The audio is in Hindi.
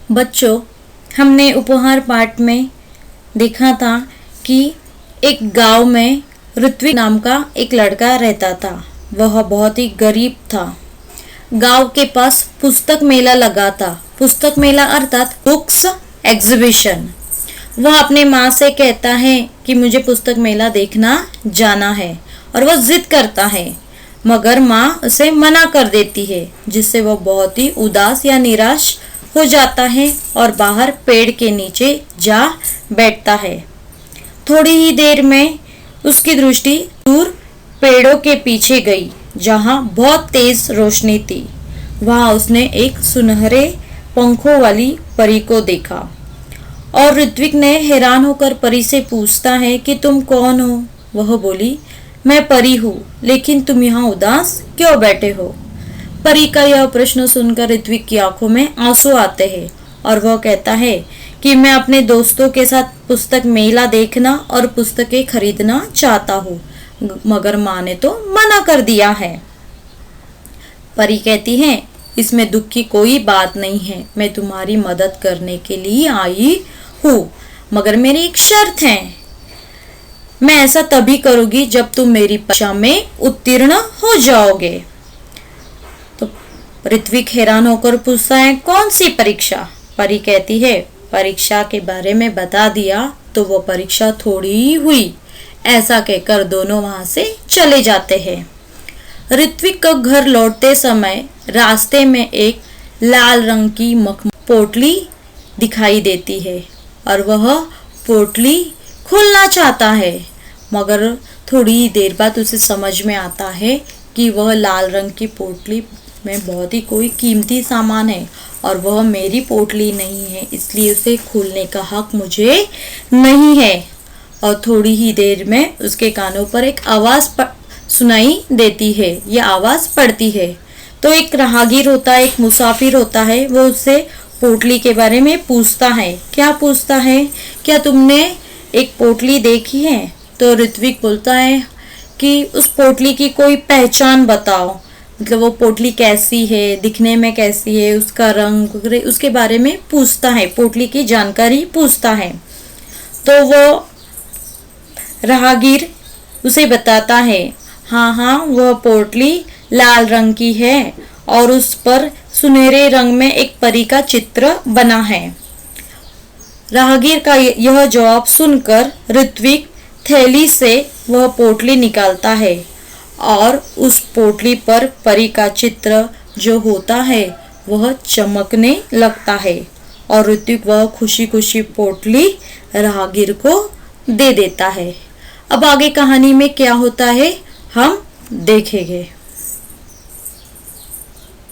बच्चों, हमने उपहार पाठ में देखा था कि एक गांव में ऋत्विक नाम का एक लड़का रहता था। वह बहुत ही गरीब था। गांव के पास पुस्तक मेला लगा था। पुस्तक मेला अर्थात बुक्स एग्जीबिशन। वह अपने माँ से कहता है कि मुझे पुस्तक मेला देखना जाना है और वह जिद करता है, मगर माँ उसे मना कर देती है, जिससे वह बहुत ही उदास या निराश हो जाता है और बाहर पेड़ के नीचे जा बैठता है। थोड़ी ही देर में उसकी दृष्टि दूर पेड़ों के पीछे गई, जहाँ बहुत तेज रोशनी थी। वहाँ उसने एक सुनहरे पंखों वाली परी को देखा और ऋत्विक ने हैरान होकर परी से पूछता है कि तुम कौन हो। वह बोली, मैं परी हूँ, लेकिन तुम यहाँ उदास क्यों बैठे हो? परी का यह प्रश्न सुनकर ऋत्विक की आंखों में आंसू आते हैं और वह कहता है कि मैं अपने दोस्तों के साथ पुस्तक मेला देखना और पुस्तकें खरीदना चाहता हूँ, मगर माँ ने तो मना कर दिया है। परी कहती है, इसमें दुख की कोई बात नहीं है, मैं तुम्हारी मदद करने के लिए आई हूँ, मगर मेरी एक शर्त है। मैं ऐसा तभी करूंगी जब तुम मेरी परीक्षा में उत्तीर्ण हो जाओगे। तो ऋत्विक हैरान होकर पूछता है, कौन सी परीक्षा? परी कहती है, परीक्षा के बारे में बता दिया तो वो परीक्षा थोड़ी ही हुई। ऐसा कहकर दोनों वहां से चले जाते हैं। ऋत्विक को घर लौटते समय रास्ते में एक लाल रंग की पोटली दिखाई देती है और वह पोटली खोलना चाहता है, मगर थोड़ी ही देर बाद उसे समझ में आता है कि वह लाल रंग की पोटली में बहुत ही कोई कीमती सामान है और वह मेरी पोटली नहीं है, इसलिए उसे खोलने का हक मुझे नहीं है। और थोड़ी ही देर में उसके कानों पर एक आवाज़ सुनाई देती है। यह आवाज़ पड़ती है तो एक राहगीर होता है, एक मुसाफिर होता है, वो उससे पोटली के बारे में पूछता है। क्या पूछता है? क्या तुमने एक पोटली देखी है? तो ऋत्विक बोलता है कि उस पोटली की कोई पहचान बताओ, मतलब वो पोटली कैसी है, दिखने में कैसी है, उसका रंग, उसके बारे में पूछता है, पोटली की जानकारी पूछता है। तो वो राहगीर उसे बताता है, हाँ, वह पोटली लाल रंग की है और उस पर सुनहरे रंग में एक परी का चित्र बना है। राहगीर का यह जवाब सुनकर ऋत्विक थैली से वह पोटली निकालता है और उस पोटली पर परी का चित्र जो होता है वह चमकने लगता है और ऋत्विक वह खुशी खुशी पोटली राहगीर को दे देता है। अब आगे कहानी में क्या होता है हम देखेंगे।